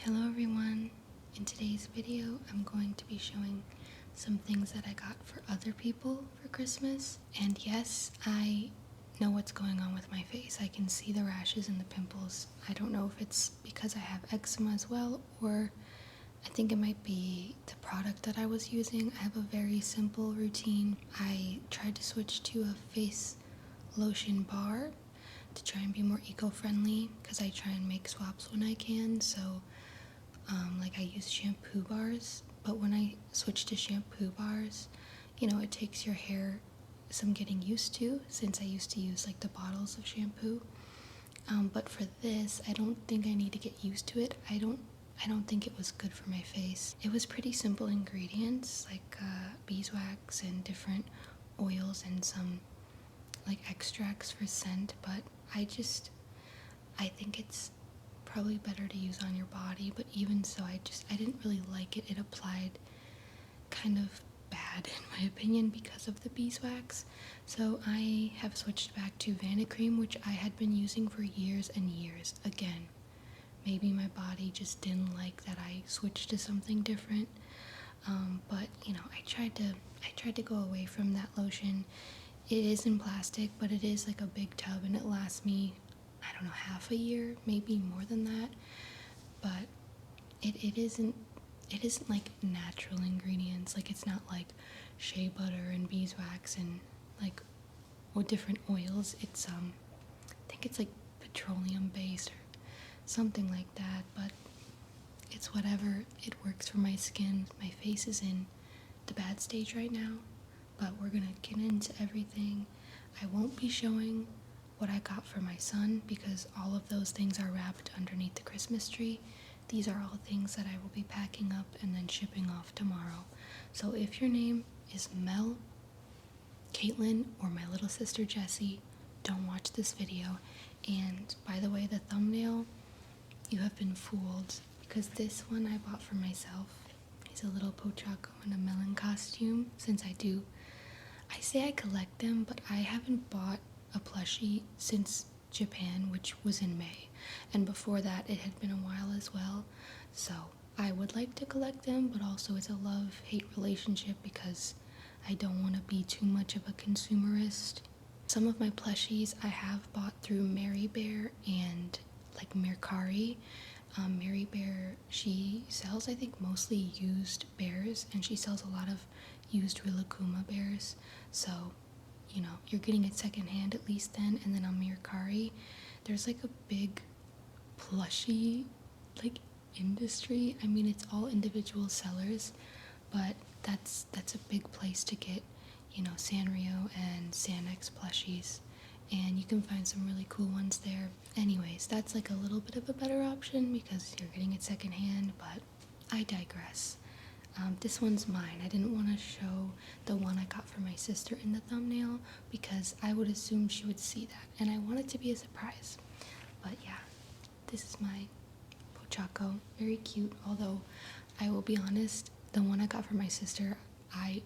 Hello everyone! In today's video, I'm going to be showing some things that I got for other people for Christmas. And yes, I know what's going on with my face. I can see the rashes and the pimples. I don't know if it's because I have eczema as well, or I think it might be the product that I was using. I have a very simple routine. I tried to switch to a face lotion bar to try and be more eco-friendly because I try and make swaps when I can. So like I use shampoo bars, but when I switch to shampoo bars, it takes your hair some getting used to, since I used to use like the bottles of shampoo. But for this, I don't think I need to get used to it. I don't think it was good for my face. It was pretty simple ingredients like beeswax and different oils and some like extracts for scent, but I think it's probably better to use on your body. But even so, I didn't really like it. It applied kind of bad in my opinion because of the beeswax. So I have switched back to Vanicream, which I had been using for years and years. Again, maybe my body just didn't like that I switched to something different. But I tried to go away from that lotion. It is in plastic, but it is like a big tub and it lasts me, I don't know, half a year, maybe more than that. But it isn't like natural ingredients. Like, it's not like shea butter and beeswax and like different oils. It's I think it's like petroleum based or something like that, but it's whatever. It works for my skin. My face is in the bad stage right now, but we're gonna get into everything. I won't be showing what I got for my son because all of those things are wrapped underneath the Christmas tree. These are all things that I will be packing up and then shipping off tomorrow. So if your name is Mel, Caitlin, or my little sister Jessie, don't watch this video. And by the way, the thumbnail, you have been fooled, because this one I bought for myself. He's a little Pochaco in a melon costume, since I say I collect them, but I haven't bought a plushie since Japan, which was in May, and before that it had been a while as well. So I would like to collect them, but also it's a love-hate relationship because I don't want to be too much of a consumerist. Some of my plushies I have bought through Mary Bear and like Mercari. Mary Bear, she sells, I think, mostly used bears, and she sells a lot of used Rilakkuma bears. So, you're getting it secondhand at least then. And then on Mercari, there's like a big plushie like industry. I mean, it's all individual sellers, but that's a big place to get, Sanrio and Sanex plushies, and you can find some really cool ones there. Anyways, that's like a little bit of a better option because you're getting it secondhand, but I digress. This one's mine. I didn't want to show the one I got for my sister in the thumbnail because I would assume she would see that, and I want it to be a surprise. But yeah, this is my Pochaco. Very cute, although I will be honest, the one I got for my sister, I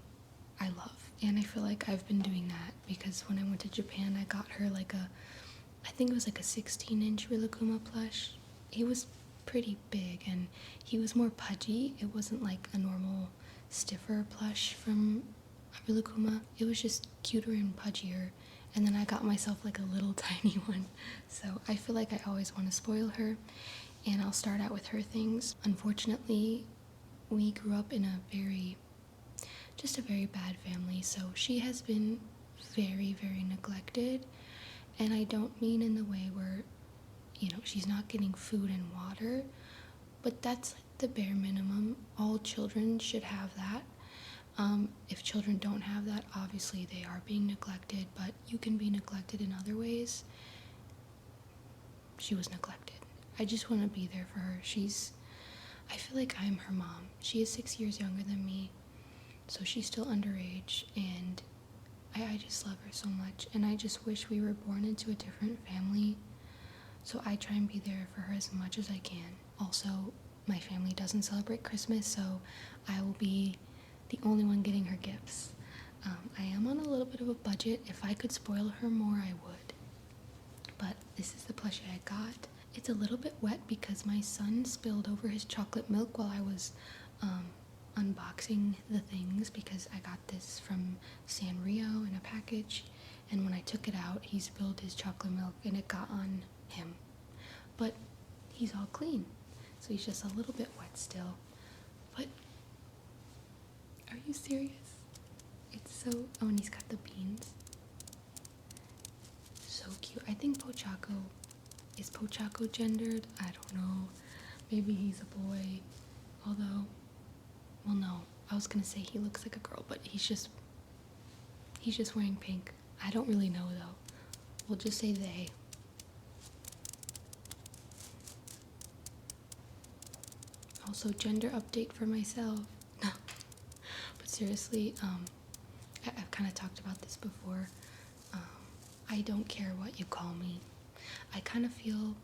love. And I feel like I've been doing that because when I went to Japan, I got her like I think it was like a 16-inch Rilakkuma plush. He was pretty big and he was more pudgy. It wasn't like a normal stiffer plush from Rilakkuma. It was just cuter and pudgier. And then I got myself like a little tiny one. So I feel like I always want to spoil her, and I'll start out with her things. Unfortunately, we grew up in a very bad family, so she has been very, very neglected. And I don't mean in the way where, she's not getting food and water, but that's the bare minimum. All children should have that. If children don't have that, obviously they are being neglected, but you can be neglected in other ways. She was neglected. I just want to be there for her. I feel like I'm her mom. She is 6 years younger than me, so she's still underage, and I just love her so much, and I just wish we were born into a different family. So I try and be there for her as much as I can. Also, my family doesn't celebrate Christmas, so I will be the only one getting her gifts. I am on a little bit of a budget. If I could spoil her more, I would. But this is the plushie I got. It's a little bit wet because my son spilled over his chocolate milk while I was unboxing the things, because I got this from Sanrio in a package, and when I took it out he spilled his chocolate milk and it got on him. But he's all clean, so he's just a little bit wet still. But are you serious? It's so... oh, and he's got the beans. So cute. I think Pochaco... is Pochaco gendered? I don't know. Maybe he's a boy. Although, well, no. I was gonna say he looks like a girl, but he's just wearing pink. I don't really know though. We'll just say they. Also, gender update for myself. But seriously, I've kind of talked about this before. I don't care what you call me. I kind of feel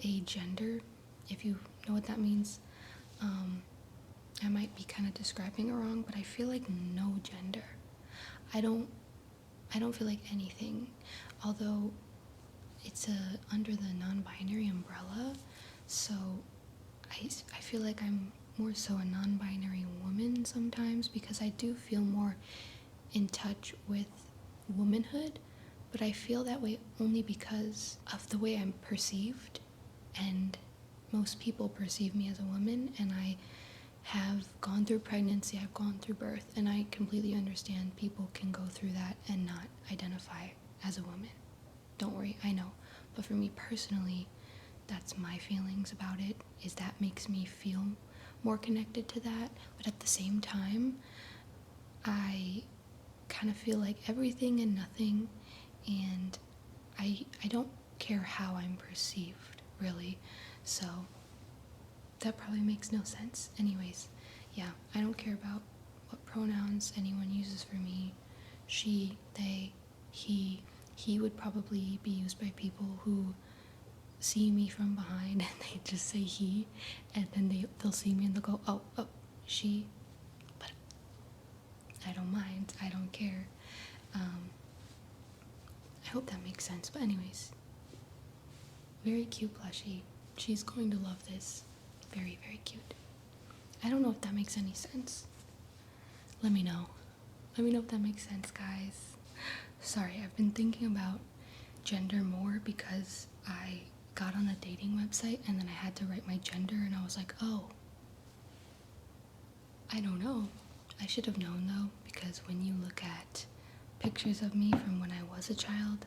agender, if you know what that means. I might be kind of describing it wrong, but I feel like no gender. I don't feel like anything, although it's under the non-binary umbrella, so I feel like I'm more so a non-binary woman sometimes, because I do feel more in touch with womanhood, but I feel that way only because of the way I'm perceived, and most people perceive me as a woman, and I have gone through pregnancy, I've gone through birth, and I completely understand people can go through that and not identify as a woman. Don't worry, I know. But for me personally, that's my feelings about it, is that makes me feel more connected to that. But at the same time, I kind of feel like everything and nothing, and I don't care how I'm perceived, really. So that probably makes no sense. Anyways, yeah, I don't care about what pronouns anyone uses for me. She, they, he would probably be used by people who see me from behind and they just say he, and then they'll see me and they'll go, oh, she. But I don't mind, I don't care. I hope that makes sense. But anyways, very cute plushie. She's going to love this. Very, very cute. I don't know if that makes any sense. Let me know. Let me know if that makes sense, guys. Sorry, I've been thinking about gender more because I got on a dating website and then I had to write my gender, and I was like, oh, I don't know. I should have known though, because when you look at pictures of me from when I was a child,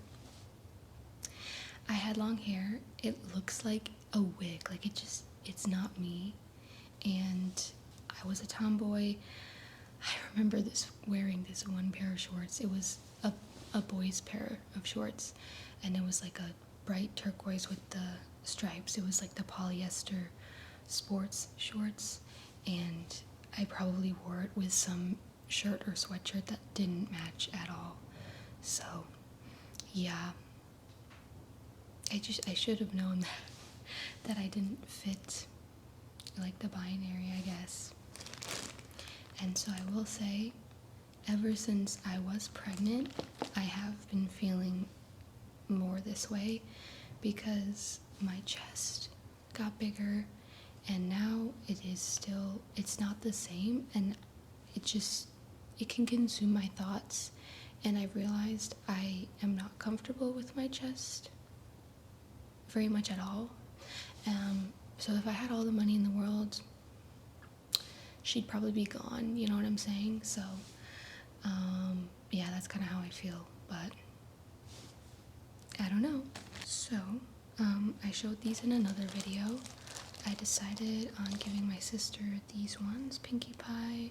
I had long hair. It looks like a wig. Like it's not me. And I was a tomboy. I remember wearing this one pair of shorts. It was a boy's pair of shorts, and it was like a bright turquoise with the stripes. It was like the polyester sports shorts, and I probably wore it with some shirt or sweatshirt that didn't match at all. So yeah, I should have known that I didn't fit like the binary, I guess. And so I will say, ever since I was pregnant, I have been feeling more this way, because my chest got bigger, and now it's not the same, and it can consume my thoughts, and I realized I am not comfortable with my chest very much at all. So if I had all the money in the world, she'd probably be gone, you know what I'm saying? So yeah, that's kind of how I feel, but I don't know. So I showed these in another video. I decided on giving my sister these ones, Pinkie Pie,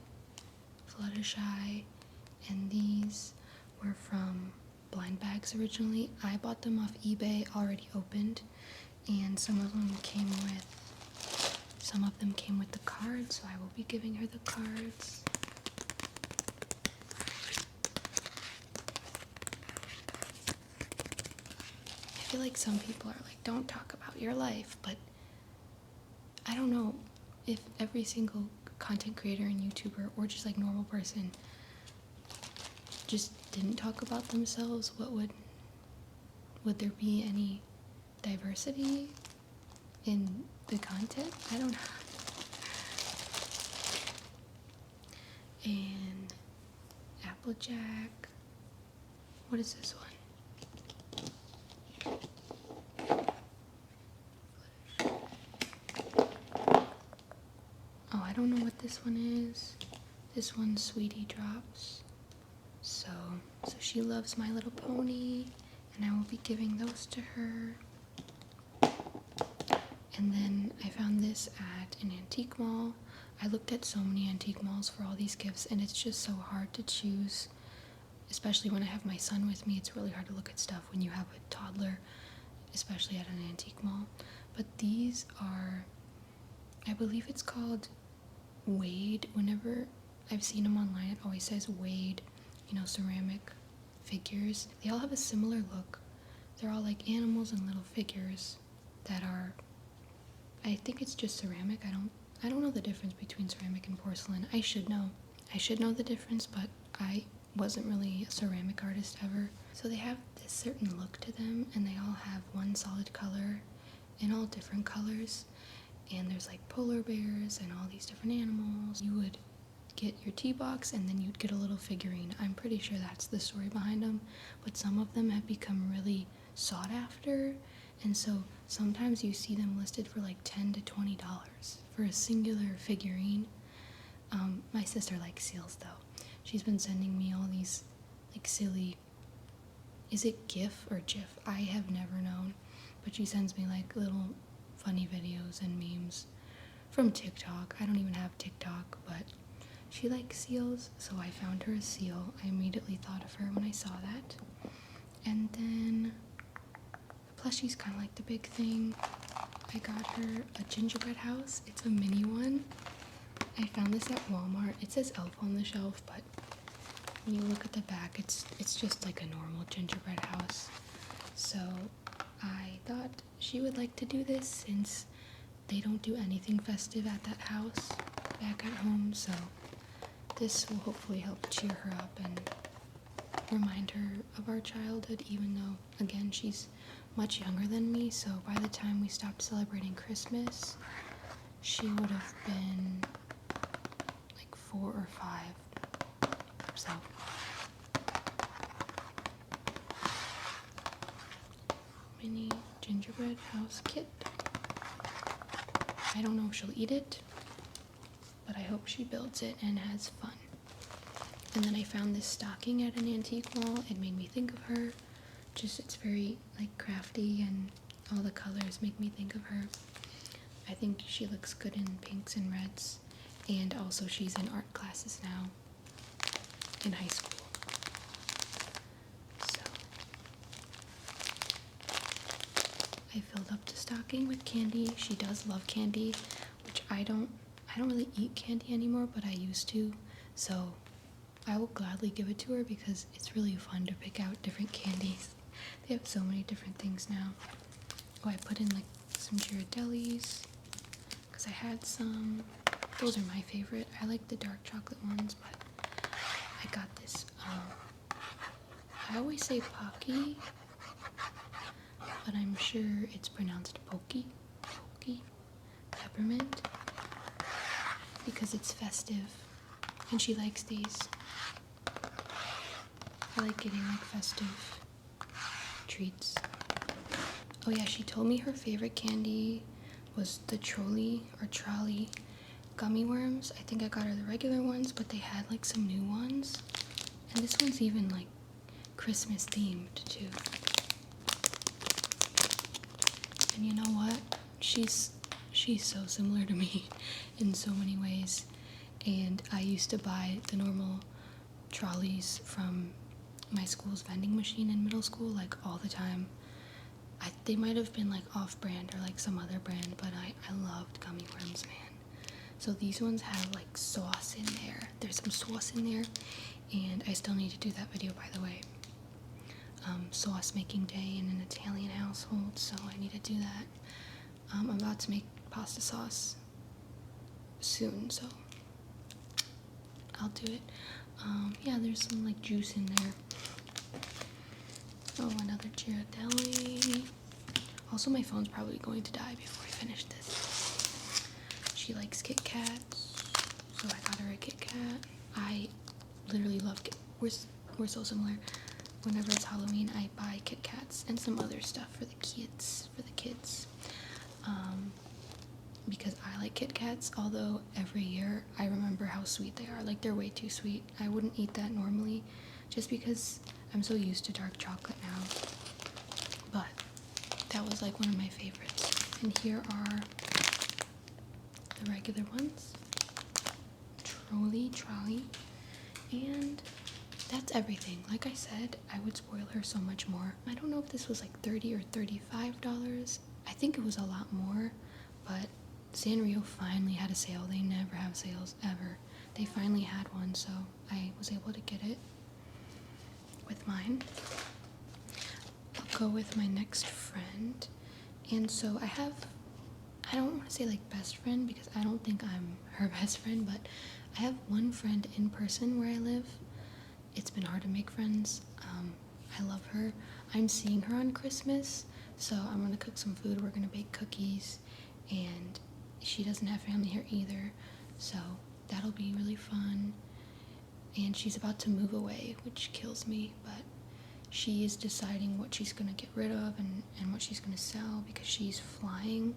Fluttershy, and these were from Blind Bags originally. I bought them off eBay already opened, and some of them came with the cards, so I will be giving her the cards. I feel like some people are like, don't talk about your life, but I don't know if every single content creator and YouTuber, or just like normal person, just didn't talk about themselves, what would would there be any diversity in the content? I don't know. And Applejack. What is this one? Oh, I don't know what this one is. This one's Sweetie Drops. So she loves My Little Pony, and I will be giving those to her. And then I found this at an antique mall. I looked at so many antique malls for all these gifts, and it's just so hard to choose, especially when I have my son with me. It's really hard to look at stuff when you have a toddler, especially at an antique mall. But these are, I believe it's called Wade. Whenever I've seen them online, it always says Wade, you know, ceramic figures. They all have a similar look. They're all like animals and little figures that are, I think it's just ceramic. I don't know the difference between ceramic and porcelain. I should know the difference, but I wasn't really a ceramic artist ever. So they have this certain look to them, and they all have one solid color in all different colors. And there's like polar bears and all these different animals. You would get your tea box, and then you'd get a little figurine. I'm pretty sure that's the story behind them, but some of them have become really sought after, and so sometimes you see them listed for like $10 to $20 for a singular figurine. My sister likes seals though. She's been sending me all these like silly, is it GIF or GIF? I have never known, but she sends me like little funny videos and memes from TikTok. I don't even have TikTok, but she likes seals, so I found her a seal. I immediately thought of her when I saw that. And then the plushie's kind of like the big thing. I got her a gingerbread house. It's a mini one. I found this at Walmart. It says Elf on the shelf, but when you look at the back, it's just like a normal gingerbread house. So I thought she would like to do this since they don't do anything festive at that house back at home, so this will hopefully help cheer her up and remind her of our childhood, even though, again, she's much younger than me, so by the time we stopped celebrating Christmas, she would have been like 4 or 5, so. Mini gingerbread house kit. I don't know if she'll eat it, but I hope she builds it and has fun. And then I found this stocking at an antique mall. It made me think of her. It's very like crafty, and all the colors make me think of her. I think she looks good in pinks and reds, and also she's in art classes now in high school. So I filled up the stocking with candy. She does love candy, which I don't really eat candy anymore, but I used to, so I will gladly give it to her because it's really fun to pick out different candies. They have so many different things now. Oh, I put in like some Ghirardellis because I had some. Those are my favorite. I like the dark chocolate ones, but I got this. I always say Pocky, but I'm sure it's pronounced Pokey. Pokey peppermint, because it's festive and she likes these. I like getting like festive treats. Oh yeah, she told me her favorite candy was the trolley gummy worms. I think I got her the regular ones, but they had like some new ones, and this one's even like Christmas themed too. And you know what? She's so similar to me in so many ways. And I used to buy the normal trolleys from my school's vending machine in middle school like all the time. They might have been like off-brand or like some other brand, but I loved gummy worms, man. So these ones have like sauce in there. There's some sauce in there, and I still need to do that video, by the way. Sauce making day in an Italian household, so I need to do that. I'm about to make pasta sauce soon, so I'll do it. Yeah, there's some like juice in there. Oh, another Ghirardelli. Also, my phone's probably going to die before I finish this. She likes Kit Kats, so I got her a Kit Kat. I literally love we're so similar. Whenever it's Halloween, I buy Kit Kats and some other stuff for the kids. Because I like Kit Kats, although every year I remember how sweet they are. Like, they're way too sweet. I wouldn't eat that normally just because I'm so used to dark chocolate now. But that was like one of my favorites. And here are the regular ones. Trolley. And that's everything. Like I said, I would spoil her so much more. I don't know if this was like $30 or $35. I think it was a lot more, but Sanrio finally had a sale. They never have sales, ever. They finally had one, so I was able to get it with mine. I'll go with my next friend. And so I don't want to say like best friend because I don't think I'm her best friend, but I have one friend in person where I live. It's been hard to make friends. I love her. I'm seeing her on Christmas, so I'm gonna cook some food. We're gonna bake cookies, and she doesn't have family here either, so that'll be really fun. And she's about to move away, which kills me, but she is deciding what she's gonna get rid of and what she's gonna sell because she's flying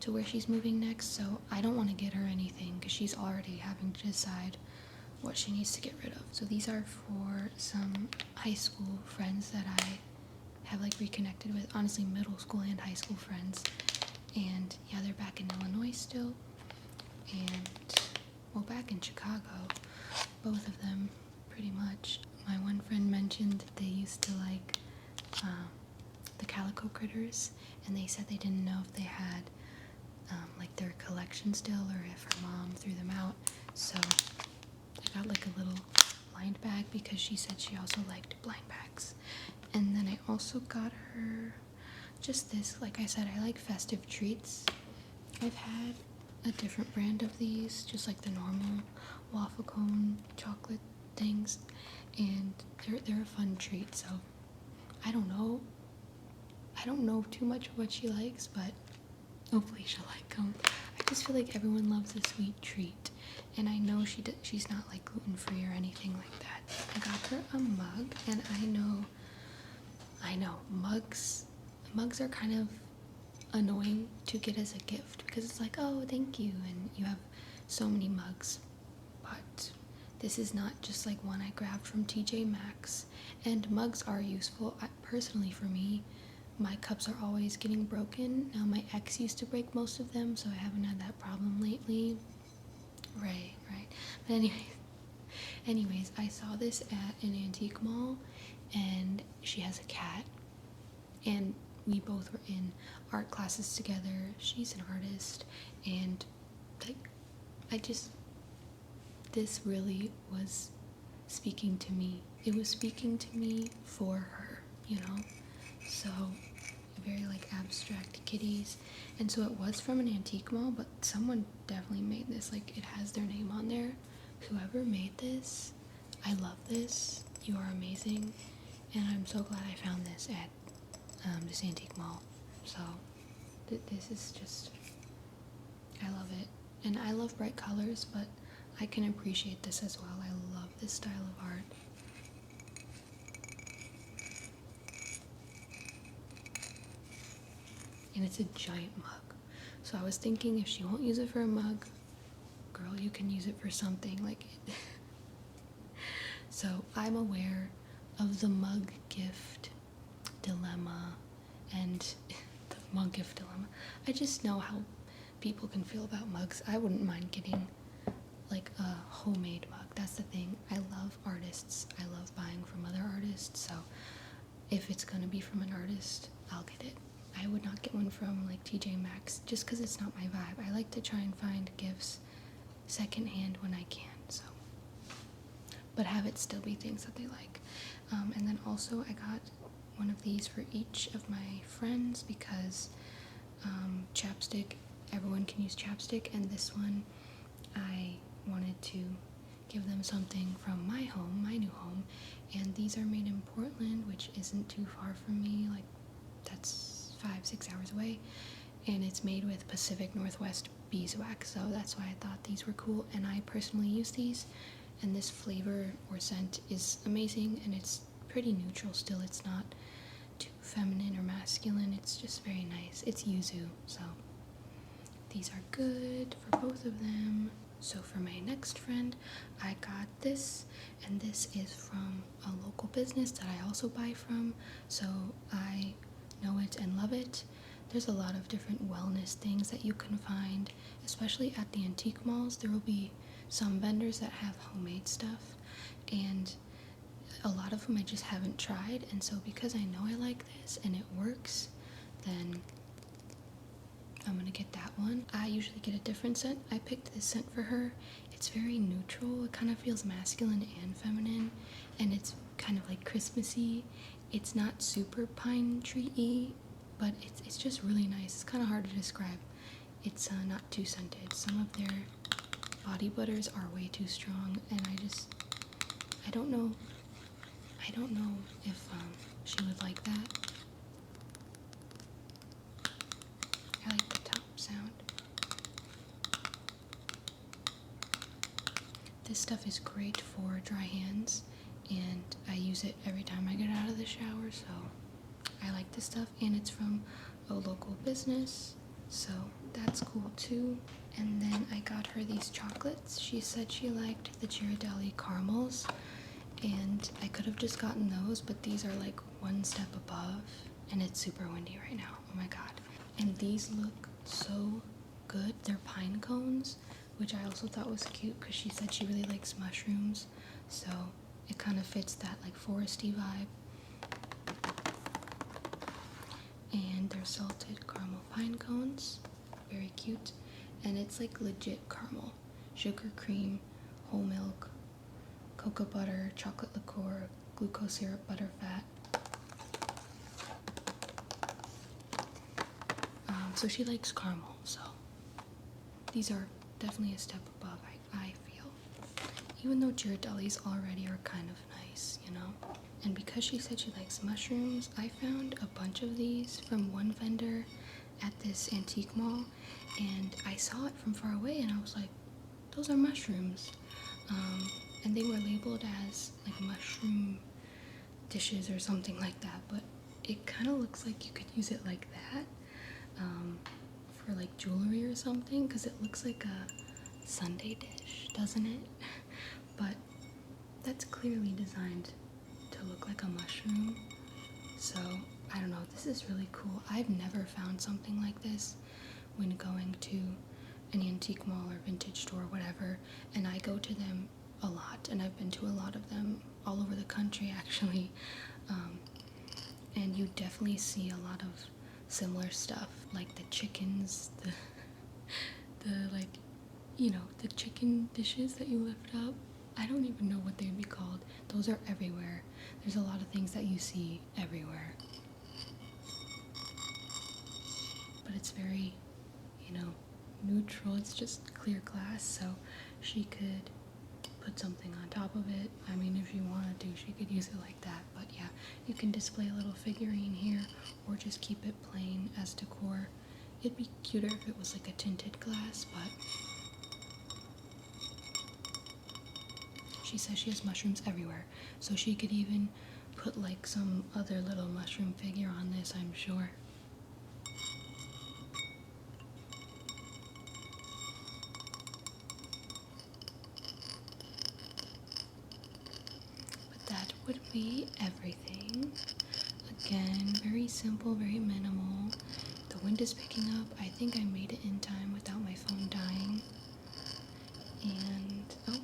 to where she's moving next. So I don't want to get her anything because she's already having to decide what she needs to get rid of. So these are for some high school friends that I have like reconnected with, honestly middle school and high school friends. And yeah, they're back in Illinois still, and well, back in Chicago, both of them pretty much. My one friend mentioned that they used to like the Calico Critters, and they said they didn't know if they had like their collection still or if her mom threw them out. So I got like a little blind bag because she said she also liked blind bags. And then I also got her just this. Like I said, I like Festive treats. I've had a different brand of these, just like the normal waffle cone chocolate things, and they're a fun treat. So I don't know too much of what she likes, but hopefully she'll like them. I just feel like everyone loves a sweet treat, and I know she's not like gluten-free or anything like that. I got her a mug, and I know mugs are kind of annoying to get as a gift because it's like, oh, thank you, and you have so many mugs. But this is not just like one I grabbed from TJ Maxx, and mugs are useful. Personally, for me, my cups are always getting broken. Now my ex used to break most of them, so I haven't had that problem lately. Right. But anyways, I saw this at an antique mall, and she has a cat, and we both were in art classes together. She's an artist, and like this really was speaking to me. It was speaking to me for her, you know? So very like abstract kitties. And so it was from an antique mall, but someone definitely made this. Like, it has their name on there. Whoever made this, I love this. You are amazing. And I'm so glad I found this at this antique mall. So this is just, I love it. And I love bright colors, but I can appreciate this as well. I love this style of art. And it's a giant mug. So I was thinking, if she won't use it for a mug, girl, you can use it for something. Like So I'm aware of the mug gift dilemma and the mug gift dilemma. I just know how people can feel about mugs. I wouldn't mind getting like a homemade mug. That's the thing. I love artists. I love buying from other artists. So if it's gonna be from an artist, I'll get it. I would not get one from like TJ Maxx just because it's not my vibe. I like to try and find gifts secondhand when I can, so, but have it still be things that they like. And then also I got one of these for each of my friends because chapstick, everyone can use chapstick, and this one I wanted to give them something from my home, my new home. And these are made in Portland, which isn't too far from me, like that's 5-6 hours away. And it's made with Pacific Northwest beeswax, so that's why I thought these were cool. And I personally use these, and this flavor or scent is amazing, and it's pretty neutral still. It's not too feminine or masculine, it's just very nice. It's yuzu, so these are good for both of them. So for my next friend, I got this, and this is from a local business that I also buy from, so I know it and love it. There's a lot of different wellness things that you can find, especially at the antique malls. There will be some vendors that have homemade stuff, and a lot of them I just haven't tried, and so because I know I like this and it works, then I'm gonna get that one. I usually get a different scent. I picked this scent for her. It's very neutral. It kind of feels masculine and feminine, and it's kind of like Christmassy. It's not super pine tree-y, but it's just really nice. It's kind of hard to describe. It's not too scented. Some of their body butters are way too strong, and I don't know if she would like that. I like the top sound. This stuff is great for dry hands, and I use it every time I get out of the shower, so I like this stuff. And it's from a local business, so that's cool too. And then I got her these chocolates. She said she liked the Ghirardelli caramels, and I could have just gotten those, but these are like one step above, and it's super windy right now. Oh my god. And these look so good. They're pine cones, which I also thought was cute because she said she really likes mushrooms, so it kind of fits that like foresty vibe. And they're salted caramel pine cones, very cute. And it's like legit caramel, sugar cream, whole milk, cocoa butter, chocolate liqueur, glucose syrup, butter fat. So she likes caramel, so these are definitely a step above, I feel. Even though Ghirardelli's already are kind of nice, you know? And because she said she likes mushrooms, I found a bunch of these from one vendor at this antique mall, and I saw it from far away, and I was like, those are mushrooms. And they were labeled as like mushroom dishes or something like that, but it kind of looks like you could use it like that. For like jewelry or something, because it looks like a Sunday dish, doesn't it? But that's clearly designed to look like a mushroom, so I don't know, this is really cool. I've never found something like this when going to an antique mall or vintage store or whatever, and I go to them a lot, and I've been to a lot of them all over the country actually, and you definitely see a lot of similar stuff, like the chickens, the like, you know, the chicken dishes that you lift up. I don't even know what they'd be called. Those are everywhere. There's a lot of things that you see everywhere. But it's very, you know, neutral. It's just clear glass, so she could put something on top of it. I mean, if she wanted to, she could use it like that. But yeah, you can display a little figurine here, or just keep it plain as decor. It'd be cuter if it was like a tinted glass, but she says she has mushrooms everywhere, so she could even put like some other little mushroom figure on this, I'm sure. But that would be everything. Again, very simple, very minimal. The wind is picking up. I think I made it in time without my phone dying. And, oh,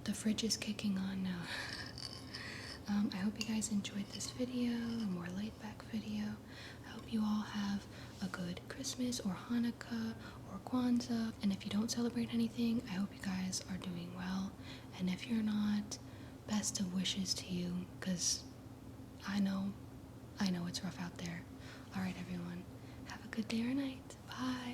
the fridge is kicking on now. I hope you guys enjoyed this video, a more laid-back video. I hope you all have a good Christmas or Hanukkah or Kwanzaa. And if you don't celebrate anything, I hope you guys are doing well. And if you're not, best of wishes to you, because I know it's rough out there. Alright everyone, have a good day or night. Bye!